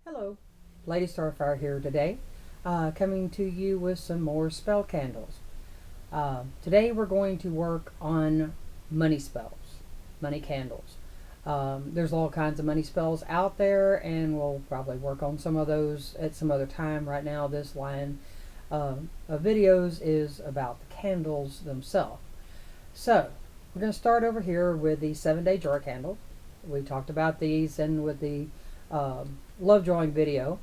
Hello, Lady Starfire here today, coming to you with some more spell candles. Today we're going to work on money spells, money candles. There's all kinds of money spells out there, and we'll probably work on some of those at some other time. Right now, this line of videos is about the candles themselves. So, we're going to start over here with the 7-day jar candle. We talked about these and with the love drawing video.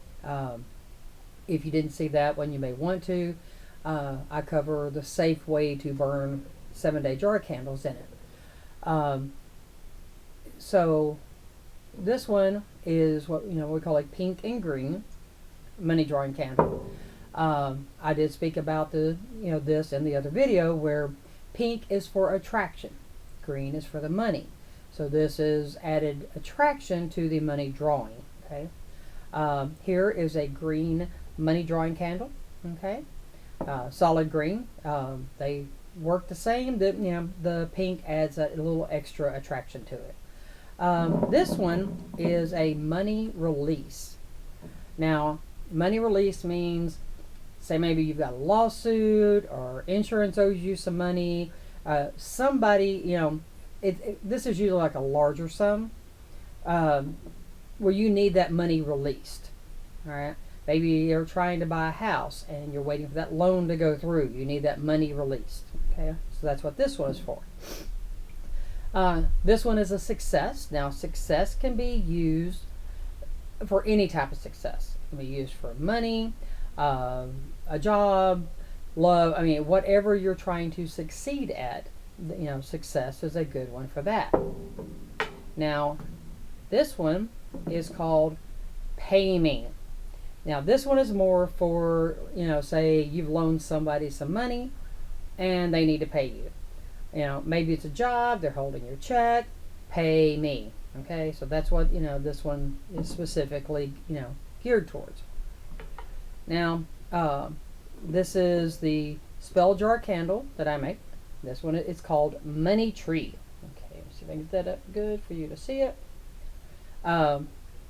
If you didn't see that one, you may want to. I cover the safe way to burn 7-day jar candles in it. So this one is what we call a pink and green money drawing candle. I did speak about this in the other video where pink is for attraction, green is for the money. So this is added attraction to the money drawing. Okay. Here is a green money drawing candle. Okay. Solid green. They work the same. The pink adds a little extra attraction to it. This one is a money release. Now, money release means, say maybe you've got a lawsuit or insurance owes you some money. Somebody, this is usually like a larger sum where you need that money released. All right. Maybe you're trying to buy a house and you're waiting for that loan to go through. You need that money released. Okay. So that's what this one is for. This one is a success. Now, success can be used for any type of success. It can be used for money, a job, love. I mean, whatever you're trying to succeed at, success is a good one for that. Now, this one is called Pay Me. Now, this one is more for, say you've loaned somebody some money and they need to pay you. Maybe it's a job, they're holding your check, pay me. Okay, so that's what, this one is specifically, geared towards. Now, this is the spell jar candle that I make. This one is called Money Tree. Okay, let's see if I can get that up good for you to see it.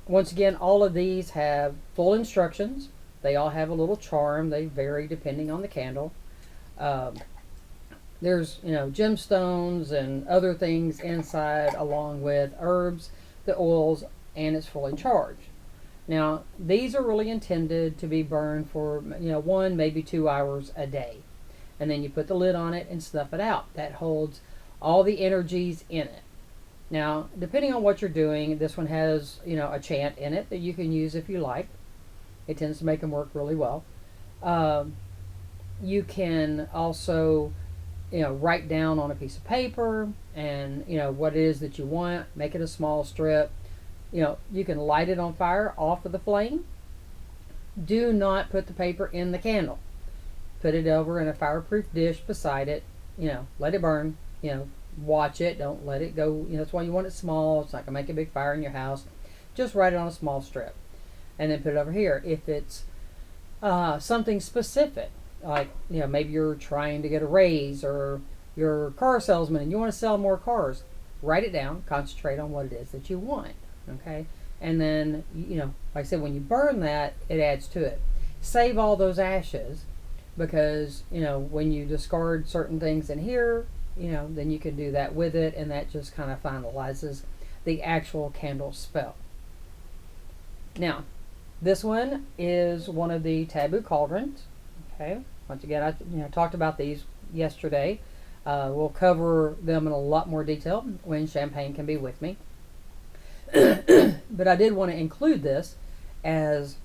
Once again, all of these have full instructions. They all have a little charm. They vary depending on the candle. There's, gemstones and other things inside along with herbs, the oils, and it's fully charged. Now, these are really intended to be burned for, 1, maybe 2 hours a day. And then you put the lid on it and snuff it out. That holds all the energies in it. Now, depending on what you're doing, this one has, a chant in it that you can use if you like. It tends to make them work really well. You can also, write down on a piece of paper and, what it is that you want. Make it a small strip. You can light it on fire off of the flame. Do not put the paper in the candle. Put it over in a fireproof dish beside it. Let it burn. Watch it. Don't let it go. That's why you want it small. It's not going to make a big fire in your house. Just write it on a small strip. And then put it over here. If it's something specific, like, maybe you're trying to get a raise or you're a car salesman and you want to sell more cars, write it down. Concentrate on what it is that you want. Okay? And then, like I said, when you burn that, it adds to it. Save all those ashes because, when you discard certain things in here, then you can do that with it, and that just kind of finalizes the actual candle spell. Now, this one is one of the Taboo cauldrons. Okay, once again, I talked about these yesterday. We'll cover them in a lot more detail when Champagne can be with me. But I did want to include this as,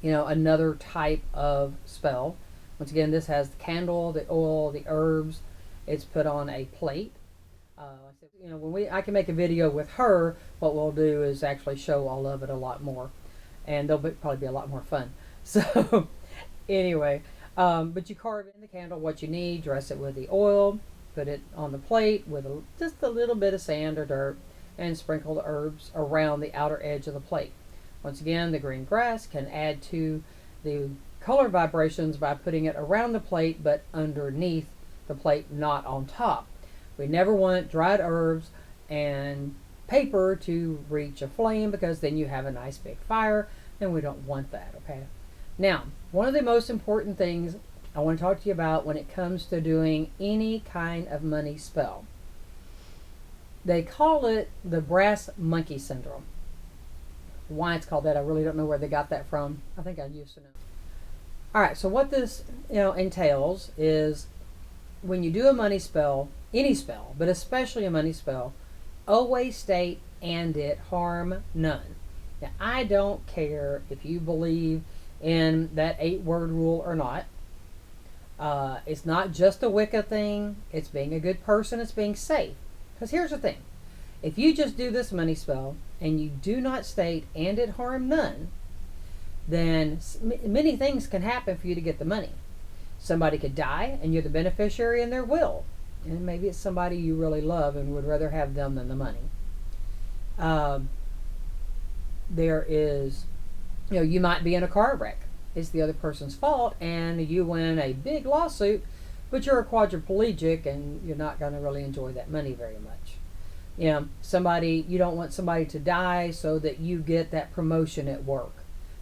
another type of spell. Once again, this has the candle, the oil, the herbs. It's put on a plate. I can make a video with her, what we'll do is actually show all of it a lot more, and they'll probably be a lot more fun. So, anyway, but you carve in the candle what you need, dress it with the oil, put it on the plate with just a little bit of sand or dirt, and sprinkle the herbs around the outer edge of the plate. Once again, the green grass can add to the color vibrations by putting it around the plate, but underneath the plate, not on top. We never want dried herbs and paper to reach a flame because then you have a nice big fire. and we don't want that, okay? Now, one of the most important things I want to talk to you about when it comes to doing any kind of money spell. They call it the brass monkey syndrome. Why it's called that, I really don't know where they got that from. I think I used to know. All right, so what this entails is when you do a money spell, any spell, but especially a money spell, always state, "and it harm none." Now, I don't care if you believe in that 8-word rule or not. It's not just a Wicca thing. It's being a good person. It's being safe. Because here's the thing. If you just do this money spell and you do not state, "and it harm none," then many things can happen for you to get the money. Somebody could die and you're the beneficiary in their will. And maybe it's somebody you really love and would rather have them than the money. There is, you might be in a car wreck. It's the other person's fault and you win a big lawsuit, but you're a quadriplegic and you're not going to really enjoy that money very much. You don't want somebody to die so that you get that promotion at work.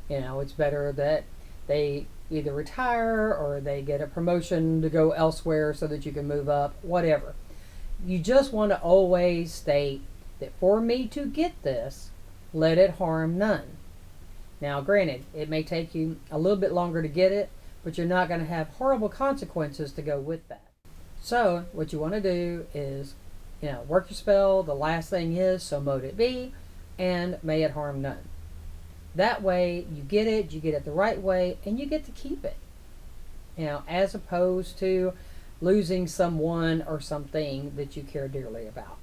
It's better that they either retire or they get a promotion to go elsewhere so that you can move up, whatever. You just want to always state that for me to get this, let it harm none. Now, granted, it may take you a little bit longer to get it, but you're not going to have horrible consequences to go with that. So, what you want to do is, work your spell. The last thing is, "so mote it be," and "may it harm none." That way, you get it the right way, and you get to keep it. As opposed to losing someone or something that you care dearly about.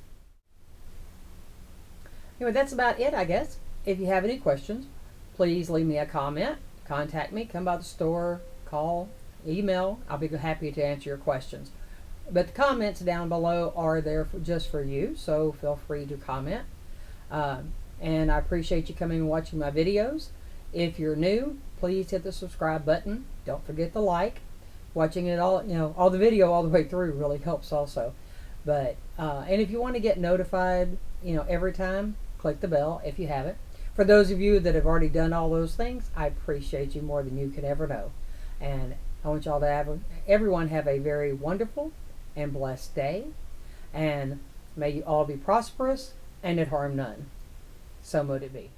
Anyway, that's about it, I guess. If you have any questions, please leave me a comment, contact me, come by the store, call, email. I'll be happy to answer your questions. But the comments down below are there just for you, so feel free to comment. And I appreciate you coming and watching my videos. If you're new, please hit the subscribe button. Don't forget to like. Watching it all, all the video all the way through really helps also. But and if you want to get notified, every time, click the bell if you haven't. For those of you that have already done all those things, I appreciate you more than you could ever know. And I want y'all to everyone have a very wonderful and blessed day. And may you all be prosperous and it harm none. So mote it be.